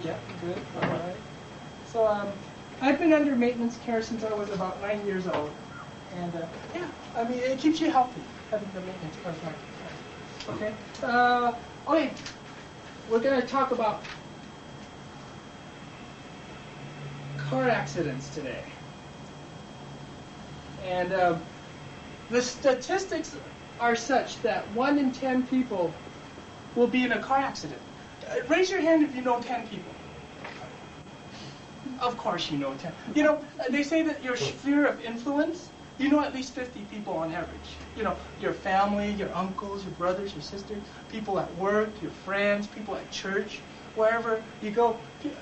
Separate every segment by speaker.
Speaker 1: Yeah, good. All right. So I've been under maintenance care since I was about 9 years old. And yeah, I mean, it keeps you healthy, having the maintenance chiropractic. Okay? Okay, we're going to talk about car accidents today. And the statistics are such that 1 in 10 people will be in a car accident. Raise your hand if you know 10 people. Of course you know 10. You know, they say that your sphere of influence, you know at least 50 people on average. You know, your family, your uncles, your brothers, your sisters, people at work, your friends, people at church, wherever you go.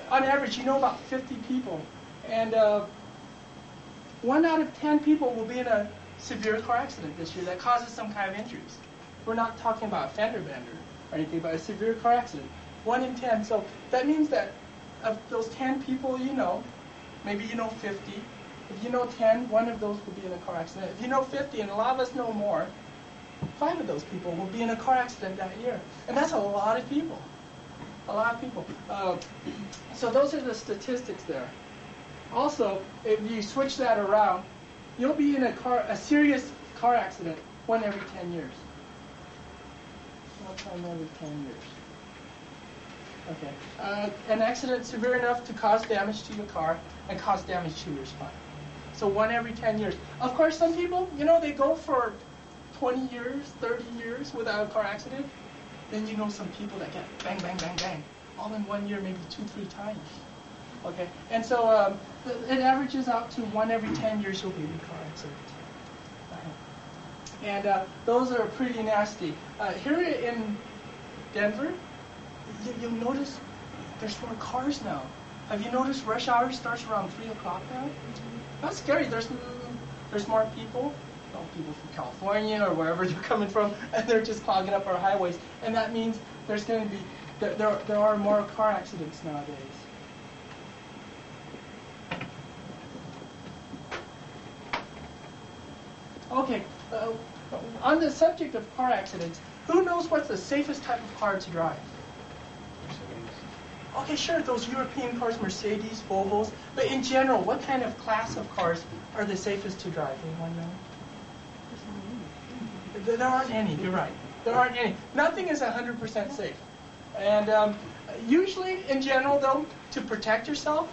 Speaker 1: On average, you know about 50 people. And 1 out of 10 people will be in a severe car accident this year that causes some kind of injuries. We're not talking about a fender bender or anything, but a severe car accident. 1 in 10. So that means that of those 10 people you know, maybe you know 50. If you know 10, 1 of those will be in a car accident. If you know 50, and a lot of us know more, 5 of those people will be in a car accident that year. And that's a lot of people. A lot of people. So those are the statistics there. Also, if you switch that around, you'll be in a serious car accident 1 every 10 years. 1 every 10 years. Okay. An accident severe enough to cause damage to your car and cause damage to your spine. So 1 every 10 years. Of course, some people, you know, they go for 20 years, 30 years without a car accident. Then you know some people that get bang, bang, bang, bang, all in 1 year, maybe 2, 3 times. Okay, and so it averages out to 1 every 10 years you'll be in a car accident. And those are pretty nasty. Here in Denver, you'll notice there's more cars now. Have you noticed rush hour starts around 3 o'clock now? That's scary. There's more people. People from California or wherever they're coming from, and they're just clogging up our highways. And that means there's going to be there are more car accidents nowadays. Okay, on the subject of car accidents, who knows what's the safest type of car to drive? Okay, sure, those European cars, Mercedes, Volvos, but in general, what kind of class of cars are the safest to drive? Anyone know? There aren't any, you're right. There aren't any. Nothing is 100% safe. And usually, in general, though, to protect yourself,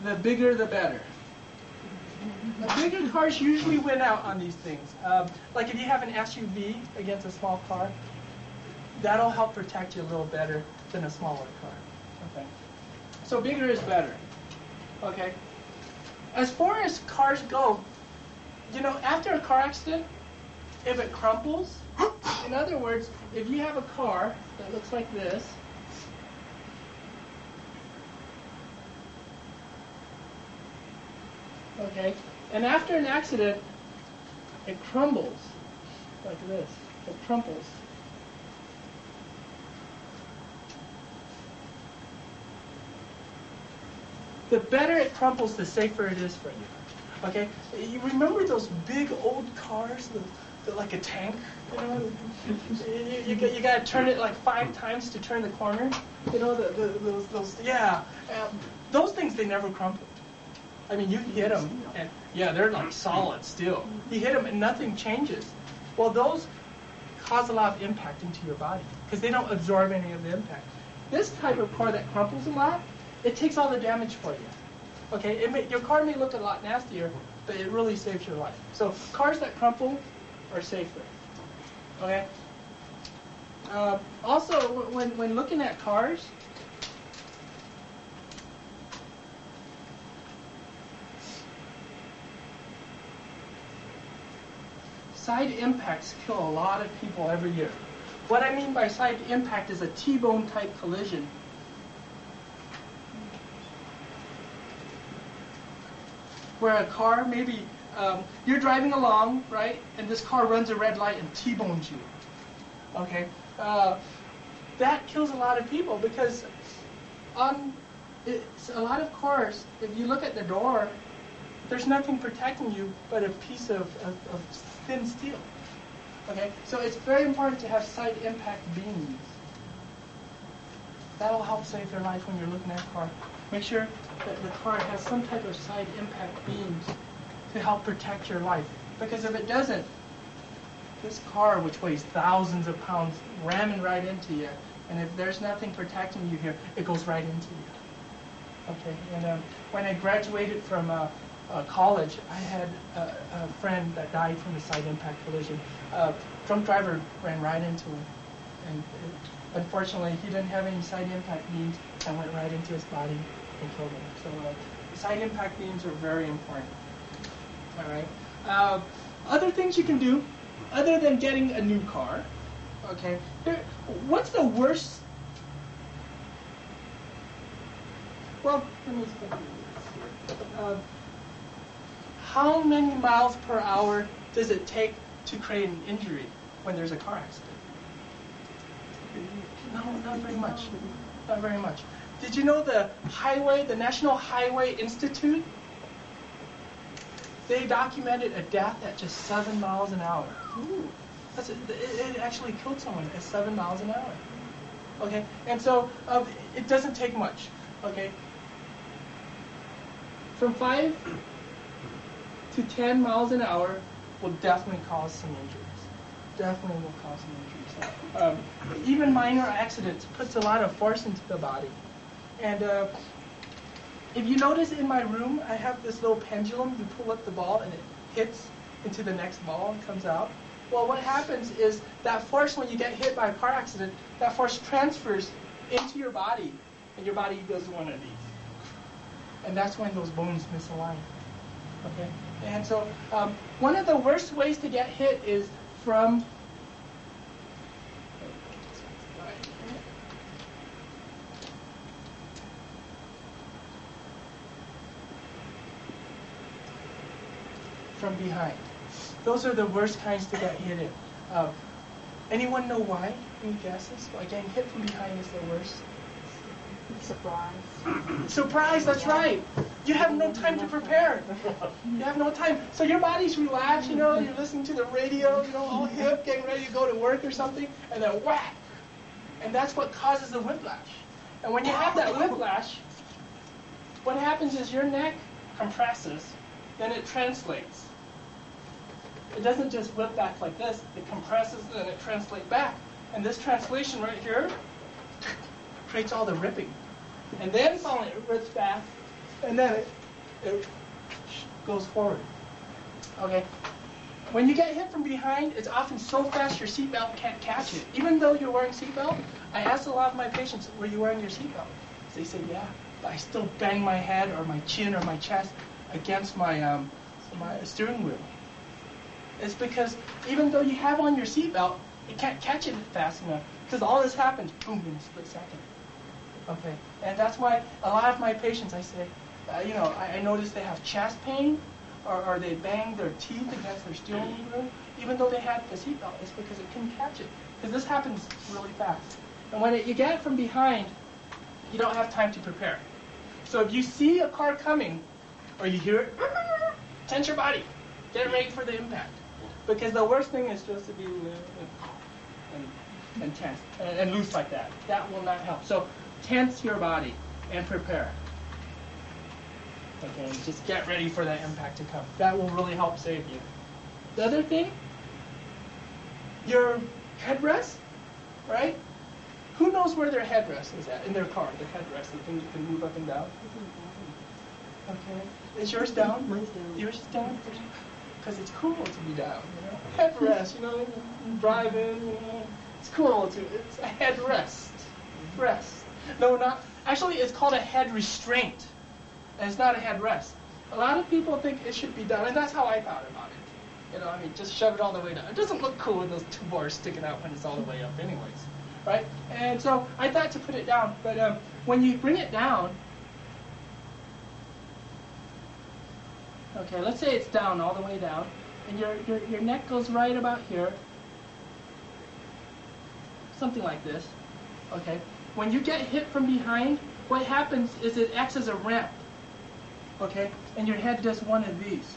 Speaker 1: the bigger the better. The bigger cars usually win out on these things. Like if you have an SUV against a small car, that'll help protect you a little better than a smaller car. Okay. So bigger is better. Okay. As far as cars go, you know, after a car accident, if it crumples, in other words, if you have a car that looks like this, okay, and after an accident, it crumbles like this. It crumples. The better it crumples, the safer it is for you. Okay, you remember those big old cars, like a tank? You know, you got to turn it like 5 times to turn the corner. You know, those yeah, those things, they never crumple. I mean, you hit them, and yeah, they're like solid still. You hit them, and nothing changes. Well, those cause a lot of impact into your body because they don't absorb any of the impact. This type of car that crumples a lot, it takes all the damage for you. Okay, your car may look a lot nastier, but it really saves your life. So cars that crumple are safer. Okay. Also, when looking at cars, side impacts kill a lot of people every year. What I mean by side impact is a T-bone type collision. Where a car, maybe you're driving along, right, and this car runs a red light and T-bones you. Okay, that kills a lot of people because on a lot of cars, if you look at the door, there's nothing protecting you but a piece of thin steel. Okay, so it's very important to have side impact beams. That'll help save your life when you're looking at a car. Make sure that the car has some type of side impact beams to help protect your life. Because if it doesn't, this car, which weighs thousands of pounds, ramming right into you, and if there's nothing protecting you here, it goes right into you. Okay, and when I graduated from college, I had a friend that died from a side impact collision. Drunk driver ran right into him, and unfortunately, he didn't have any side impact beams and went right into his body and killed him. So side impact beams are very important. All right. Other things you can do, other than getting a new car. Okay. What's the worst? Well, let me see. How many miles per hour does it take to create an injury when there's a car accident? No, not very much. Not very much. Did you know the National Highway Institute? They documented a death at just 7 miles an hour. Ooh. It actually killed someone at 7 miles an hour. Okay, and so it doesn't take much. Okay, from 5 to 10 miles an hour will definitely cause some injuries. Definitely will cause some injuries. Even minor accidents puts a lot of force into the body. And if you notice in my room, I have this little pendulum. You pull up the ball and it hits into the next ball and comes out. Well, what happens is that force, when you get hit by a car accident, that force transfers into your body, and your body does one of these. And that's when those bones misalign. Okay? And so one of the worst ways to get hit is from behind. Those are the worst kinds to get hit in. Anyone know why? Any guesses? Why getting hit from behind is the worst?
Speaker 2: Surprise.
Speaker 1: Surprise, that's right. You have no time to prepare. You have no time. So your body's relaxed, you're listening to the radio, all hip, getting ready to go to work or something, and then whack. And that's what causes the whiplash. And when you have that whiplash, what happens is your neck compresses, then it translates. It doesn't just whip back like this. It compresses and it translates back. And this translation right here creates all the ripping. And then finally it rips back, and then it goes forward. Okay? When you get hit from behind, it's often so fast your seatbelt can't catch it. Even though you're wearing seatbelt, I asked a lot of my patients, were you wearing your seatbelt? They say, yeah. But I still bang my head or my chin or my chest against my steering wheel. It's because even though you have on your seatbelt, you can't catch it fast enough, because all this happens, boom, in a split second. Okay, and that's why a lot of my patients, I say, I notice they have chest pain, or they bang their teeth against their steering wheel, even though they had the seatbelt. It's because it couldn't catch it, because this happens really fast. And when you get it from behind, you don't have time to prepare. So if you see a car coming, or you hear it, tense your body. Get ready for the impact. Because the worst thing is just to be and tense and loose like that. That will not help. So tense your body and prepare. Okay, just get ready for that impact to come. That will really help save you. The other thing, your headrest, right? Who knows where their headrest is at in their car? The headrest, the thing you can move up and down. Okay, is yours down?
Speaker 2: Mine's down.
Speaker 1: Yours is down? Because it's cool to be down, Headrest, driving, it's cool it's a headrest. Rest. No, not, actually it's called a head restraint. And it's not a headrest. A lot of people think it should be down, and that's how I thought about it. Just shove it all the way down. It doesn't look cool with those two bars sticking out when it's all the way up anyways, right? And so I thought to put it down, but when you bring it down, okay, let's say it's down, all the way down, and your neck goes right about here, something like this, okay? When you get hit from behind, what happens is it acts as a ramp, okay? And your head does one of these.